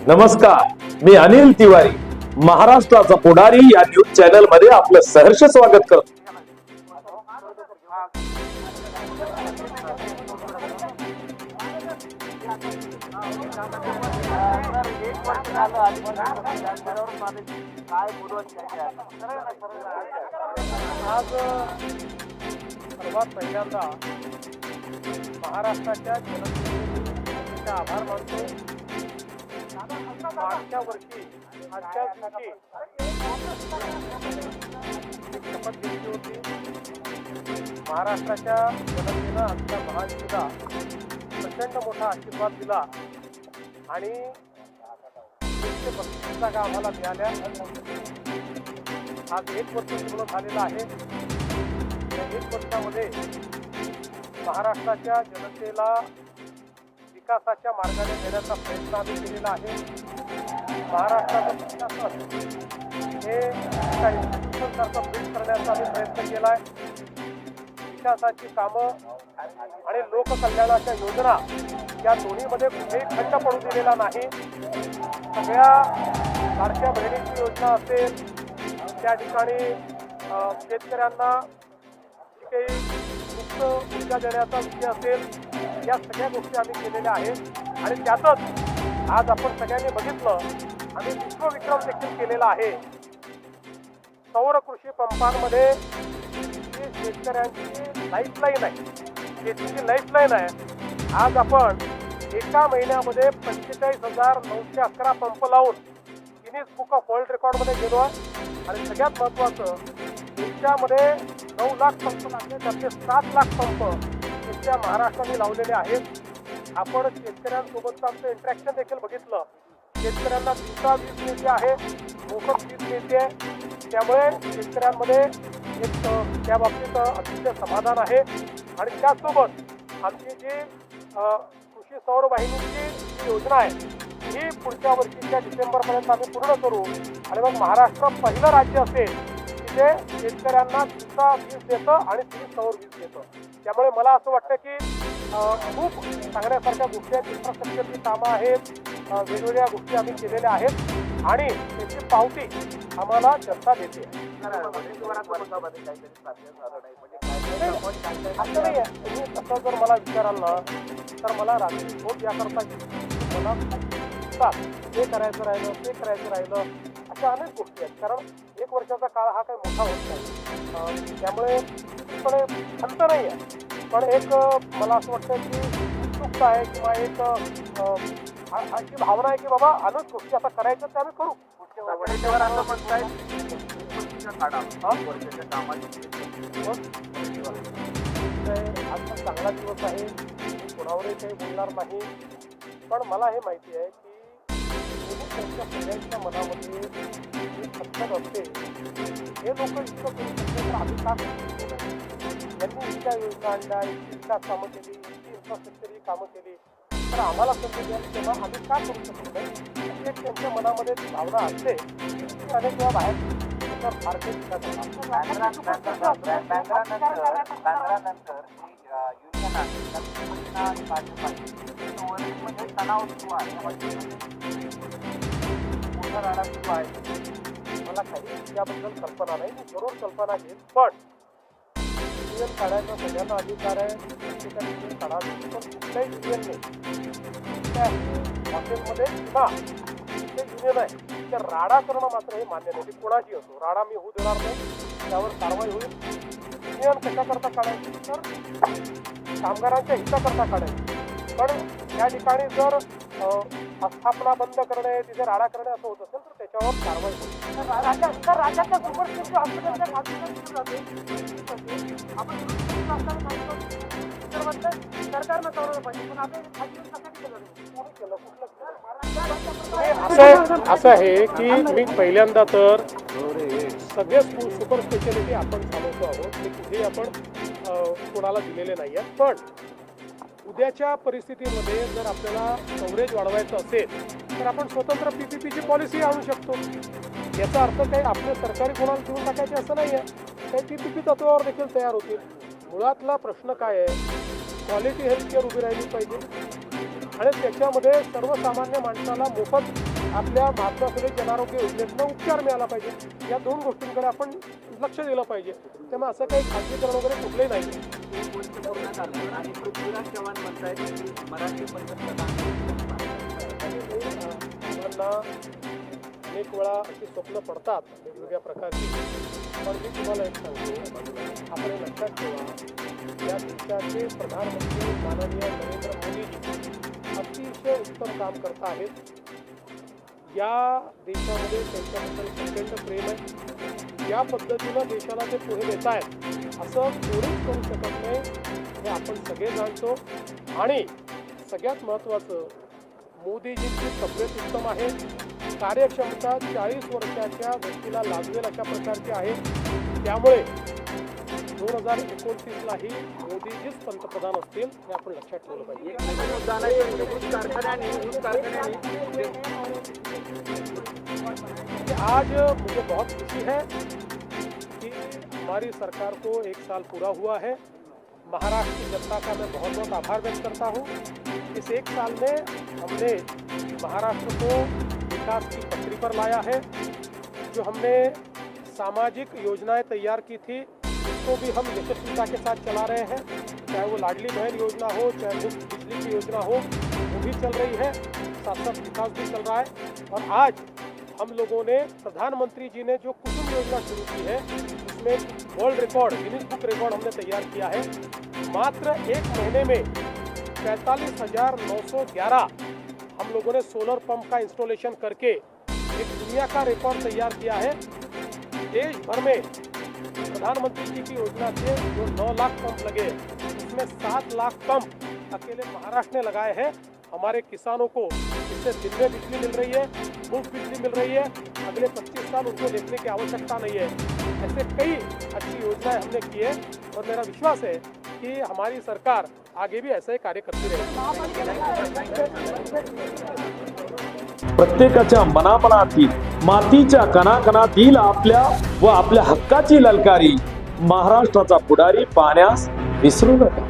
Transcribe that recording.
नमस्कार, मी अनिल तिवारी, महाराष्ट्राचा पुढारी या न्यूज चॅनल मध्ये आपलं सहर्ष स्वागत करतो. आज सर्वात पहिल्यांदा महाराष्ट्राच्या जनतेचे आभार मानतो. मागच्या वर्षी आजच्या दिवशी शपथ घेतली होती. महाराष्ट्राच्या जनतेनं आमच्या महायुतीला प्रचंड मोठा आशीर्वाद दिला आणि 132 जागा आम्हाला मिळाल्या. आज 1 वर्ष पूर्ण झालेलं आहे. या 1 वर्षामध्ये महाराष्ट्राच्या जनतेला विकासाच्या मार्गाने नेण्याचा प्रयत्न आम्ही केलेला आहे. महाराष्ट्राचं प्रशासन हे एका इन्स्टिट्यूशनसारखं बिल्ड करण्याचा आम्ही प्रयत्न केला आहे. विकासाची कामं आणि लोककल्याणाच्या योजना या दोन्हीमध्ये कुठेही खंड पडू दिलेला नाही. सगळ्या लाडक्या बहिणीची योजना असेल, त्या ठिकाणी शेतकऱ्यांना जी काही मुक्त ऊर्जा देण्याचा विषय असेल, या सगळ्या गोष्टी आम्ही केलेल्या आहेत. आणि त्यातच आज आपण सगळ्यांनी बघितलं, आम्ही विश्वविक्रम देखील केलेला आहे. सौर कृषी पंपांमध्ये जी शेतकऱ्यांची लाईफलाईन आहे, शेतीची लाईफलाईन आहे, आज आपण एका महिन्यामध्ये 45,911 पंप लावून गिनीज बुक ऑफ वर्ल्ड रेकॉर्डमध्ये गेलो आहे. आणि सगळ्यात महत्त्वाचं, देशामध्ये 9 लाख पंप लागले, त्यातले 7 लाख पंप देशच्या महाराष्ट्राने लावलेले आहेत. आपण शेतकऱ्यांसोबतचं आमचं इंटरॅक्शन देखील बघितलं. शेतकऱ्यांना दिवसा वीज मिळते आहे, मोफत वीज मिळते आहे. त्यामुळे शेतकऱ्यांमध्ये एक त्या बाबतीत अतिशय समाधान आहे. आणि त्याचसोबत आमची जी कृषी सौर वाहिनीची जी योजना आहे, ही पुढच्या वर्षीच्या डिसेंबरपर्यंत आम्ही पूर्ण करू. आणि मग महाराष्ट्र पहिलं राज्य असेल तिथे शेतकऱ्यांना दिवसा वीज देतं आणि ती सौर वीज देतं. त्यामुळे मला असं वाटतं की खूप सांगण्यासारख्या गोष्टी आहेत. इन्फ्रास्ट्रक्चरची कामं आहेत, वेगवेगळ्या गोष्टी आम्ही केलेल्या आहेत आणि त्याची पावती आम्हाला जनता देते. असं नाही आहे. तुम्ही तसं जर मला विचाराल ना, तर मला रात्री झोप याकरता मला हे करायचं राहिलं, ते करायचं राहिलं, अशा अनेक गोष्टी आहेत. कारण 1 वर्षाचा काळ हा काही मोठा होत नाही. त्यामुळे खंत नाही आहे, पण एक मला असं वाटतं की उत्सुकता आहे किंवा एक अशी भावना आहे की बाबा अनेक गोष्टी आता करायच्या त्या आम्ही करू. आजचा चांगला दिवस आहे, कोणावरही काही बोलणार नाही. पण मला हे माहिती आहे की त्यांच्या सगळ्यांच्या मनामध्ये जी खतखत असते, हे लोक इतकं करू शकते तर आम्ही का करू शकतो? यांनी इतक्या योजना आणल्या, इतकी विकास कामं केली, इतकी इन्फ्रास्ट्रक्चरची कामं केली, तर आम्हाला संधी द्यायला तेव्हा आम्ही का करू शकतो नाही? अशी त्यांच्या मनामध्ये भावना असते. अनेक वेळा बाहेर फारसे तणाव सुरू आहे. मला काही त्याबद्दल कल्पना नाही, मी जरूर कल्पना घेईन. पण युनियन काढायचा सगळ्यांना अधिकार आहे, प्रत्येकाने युनियन काढावी. पण कुठल्याही युनियनने कुठल्याही हॉटेलमध्ये किंवा जे युनियन आहे ते राडा करणं मात्र हे मान्य नाही. ती कोणाची असो, राडा मी होऊ देणार नाही, त्यावर कारवाई होईल. युनियन कशाकरता काढायची, तर कामगारांच्या हिताकरता काढायची. पण या ठिकाणी जर आस्थापना बंद करणे, तिथे राडा करणे असं होत असेल तर त्याच्यावर कारवाई होईल. राज्याच्या सरकारनं चालवलं पाहिजे, पण असं आहे की मी पहिल्यांदा तर सगळे सुपर स्पेशालिटी आपण चालवतो आहोत, ते कुठेही आपण कोणाला दिलेले नाही आहेत. पण उद्याच्या परिस्थितीमध्ये जर आपल्याला कव्हरेज वाढवायचं असेल तर आपण स्वतंत्र PPPची पॉलिसी आणू शकतो. याचा अर्थ काही आपले सरकारी कोणाला देऊन टाकायचे असं नाही आहे. काही PPP तत्वावर देखील तयार होतील. मुळातला प्रश्न काय आहे, क्वालिटी हेल्थकेअर उभी राहिली पाहिजे. आणि त्याच्यामध्ये सर्वसामान्य माणसाला मोफत आपल्या महात्मा फुले जनारोग्य योजनेतनं उपचार मिळाला पाहिजे. या दोन गोष्टींकडे आपण लक्ष दिलं पाहिजे. त्यामुळे असं काही खाजगीकरण वगैरे कुठलंही नाही. पूर्ण झालं आणि पृथ्वीराज चव्हाण म्हणतायत की मराठी पंतप्रधान अनेक वेळा अशी स्वप्न पडतात वेगवेगळ्या प्रकारची. पण मी तुम्हाला एक सांगतो, आपण हे लक्षात ठेवा, या देशाचे प्रधानमंत्री माननीय नरेंद्र मोदीजी अतिशय उत्तम काम करत आहेत. या देशामध्ये त्यांच्याबद्दल प्रचंड प्रेम आहे. या पद्धतीनं देशाला ते पुढे नेत आहेत असं कोणीच करू शकत नाही, हे आपण सगळे जाणतो. आणि सगळ्यात महत्त्वाचं, मोदीजींची तब्येत उत्तम आहे. कार्यक्षमता 40 वर्षाच्या व्यक्तीला लागवेल अशा प्रकारची आहे. त्यामुळे 2029लाही मोदीजीच पंतप्रधान असतील हे आपण लक्षात ठेवलं पाहिजे. आज मुझे बहुत खुशी है कि हमारी सरकार को 1 साल पूरा हुआ है. महाराष्ट्र की जनता का मैं बहुत बहुत आभार व्यक्त करता हूँ. इस 1 साल में हमने महाराष्ट्र को विकास की पटरी पर लाया है. जो हमने सामाजिक योजनाएं तैयार की थी उसको भी हम यशस्विता के साथ चला रहे हैं. चाहे वो लाडली बहन योजना हो, चाहे मुफ्त बिजली की योजना हो, वो भी चल रही है. साथ साथ विकास भी चल रहा है. और आज हम लोगों ने, प्रधानमंत्री जी ने जो कुसुम योजना शुरू की है उसमें world record, Guinness book record हमने तैयार किया है. मात्र 1 महीने में 45,911 हम लोगों ने सोलर पंप का इंस्टॉलेशन करके एक दुनिया का रिकॉर्ड तैयार किया है. देश भर में प्रधानमंत्री जी की योजना से जो 9 लाख पंप लगे उसमें 7 लाख पंप अकेले महाराष्ट्र ने लगाए हैं. हमारे किसानों को इससे दिन में बिजली मिल रही है, मुफ्त बिजली मिल रही है. अगले 25 साल उनको देखने की आवश्यकता नहीं है. ऐसे कई अच्छी योजनाएं हमने की है और मेरा विश्वास है कि हमारी सरकार आगे भी ऐसे कार्य करती रहेगी. प्रत्येकाच्या मनामनातील, मातीच्या कणाकणातील आपल्या व आपल्या हक्काची ललकारी महाराष्ट्राचा पुढारी पाहण्यास विसरू नका.